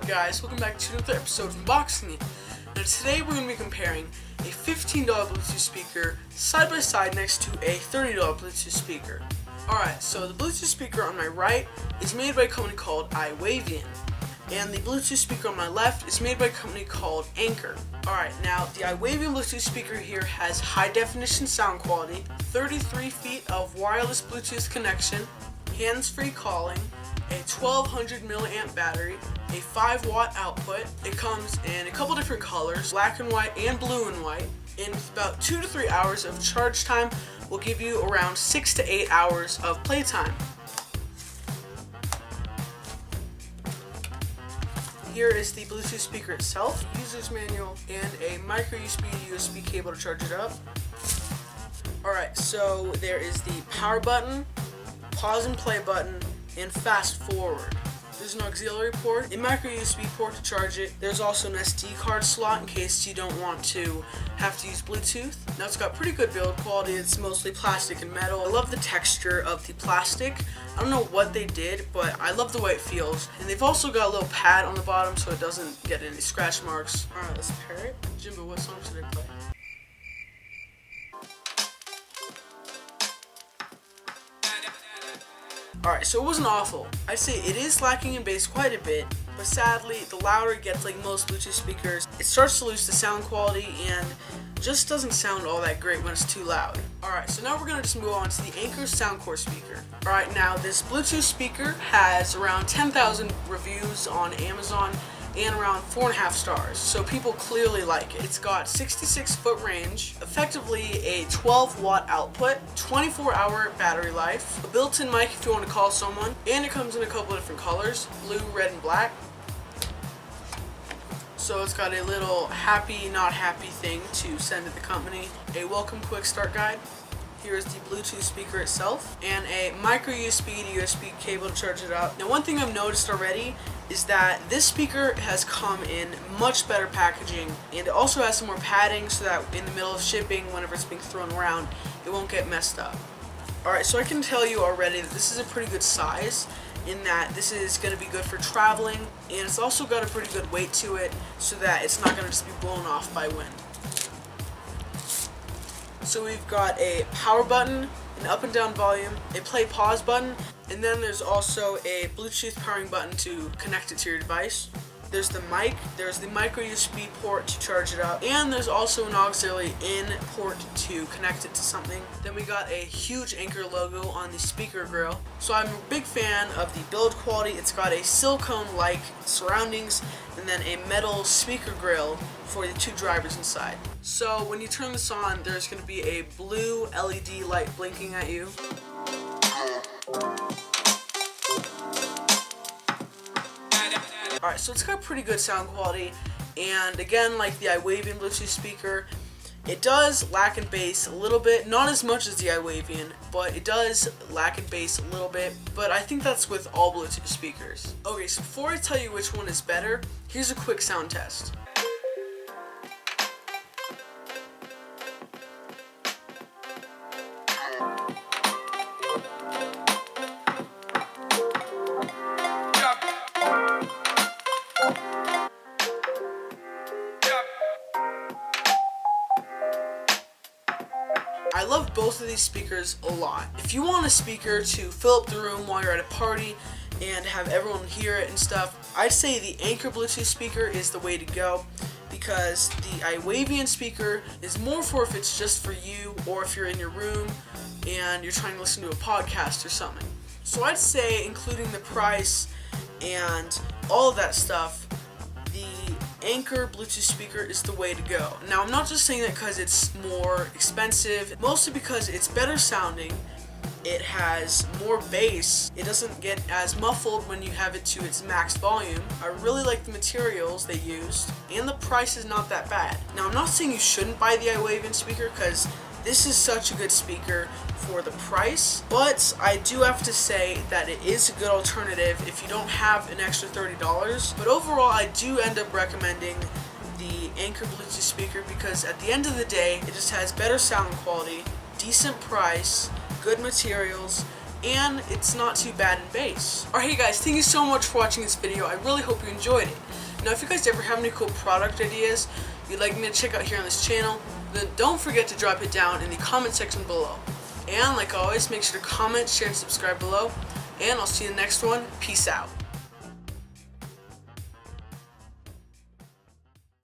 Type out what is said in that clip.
guys? Welcome back to another episode of Unboxing It. Now today we're going to be comparing a $15 Bluetooth speaker side by side next to a $30 Bluetooth speaker. Alright, so the Bluetooth speaker on my right is made by a company called iWavian, and the Bluetooth speaker on my left is made by a company called Anchor. Alright, now the iWavian Bluetooth speaker here has high definition sound quality, 33 feet of wireless Bluetooth connection, hands-free calling, a 1200 milliamp battery, a 5-watt output. It comes in a couple different colors, black and white and blue and white, and with about 2 to 3 hours of charge time will give you around 6 to 8 hours of playtime. Here is the Bluetooth speaker itself, user's manual, and a micro USB cable to charge it up. Alright, so there is the power button, pause and play button, and fast forward. There's an auxiliary port, a micro USB port to charge it. There's also an SD card slot in case you don't want to have to use Bluetooth. Now it's got pretty good build quality. It's mostly plastic and metal. I love the texture of the plastic. I don't know what they did, but I love the way it feels. And they've also got a little pad on the bottom so it doesn't get any scratch marks. Alright, let's pair it. Jimbo, what song should I play? Alright, so it wasn't awful. I'd say it is lacking in bass quite a bit, but sadly, the louder it gets, like most Bluetooth speakers, it starts to lose the sound quality and just doesn't sound all that great when it's too loud. Alright, so now we're going to just move on to the Anchor Soundcore speaker. Alright, now this Bluetooth speaker has around 10,000 reviews on Amazon and around 4.5 stars, so people clearly like it. It's got 66-foot range, effectively a 12-watt output, 24-hour battery life, a built-in mic if you want to call someone, and it comes in a couple of different colors, blue, red, and black. So it's got a little happy, not happy thing to send to the company, a welcome quick start guide. Here's the Bluetooth speaker itself, and a micro USB to USB cable to charge it up. Now one thing I've noticed already is that this speaker has come in much better packaging, and it also has some more padding so that in the middle of shipping, whenever it's being thrown around, it won't get messed up. Alright, so I can tell you already that this is a pretty good size, in that this is going to be good for traveling, and it's also got a pretty good weight to it so that it's not going to just be blown off by wind. So we've got a power button, an up and down volume, a play pause button, and then there's also a Bluetooth powering button to connect it to your device. There's the mic, there's the micro USB port to charge it up, and there's also an auxiliary in port to connect it to something. Then we got a huge Anchor logo on the speaker grill. So I'm a big fan of the build quality. It's got a silicone-like surroundings and then a metal speaker grill for the two drivers inside. So when you turn this on, there's going to be a blue LED light blinking at you. Alright, so it's got pretty good sound quality, and again, like the iWavian Bluetooth speaker, it does lack in bass a little bit, not as much as the iWavian, but it does lack in bass a little bit, but I think that's with all Bluetooth speakers. Okay, so before I tell you which one is better, here's a quick sound test. I love both of these speakers a lot. If you want a speaker to fill up the room while you're at a party and have everyone hear it and stuff, I'd say the Anchor Bluetooth speaker is the way to go, because the iWavian speaker is more for if it's just for you or if you're in your room and you're trying to listen to a podcast or something. So I'd say, including the price and all of that stuff, the Anchor Bluetooth speaker is the way to go. Now I'm not just saying that because it's more expensive, mostly because it's better sounding, it has more bass, it doesn't get as muffled when you have it to its max volume. I really like the materials they used, and the price is not that bad. Now I'm not saying you shouldn't buy the iWavian speaker, because this is such a good speaker for the price, but I do have to say that it is a good alternative if you don't have an extra $30. But overall, I do end up recommending the Anchor Bluetooth speaker because at the end of the day, it just has better sound quality, decent price, good materials, and it's not too bad in bass. Alright, hey guys, thank you so much for watching this video. I really hope you enjoyed it. Now, if you guys ever have any cool product ideas you'd like me to check out here on this channel, then don't forget to drop it down in the comment section below. And like always, make sure to comment, share, and subscribe below. And I'll see you in the next one. Peace out.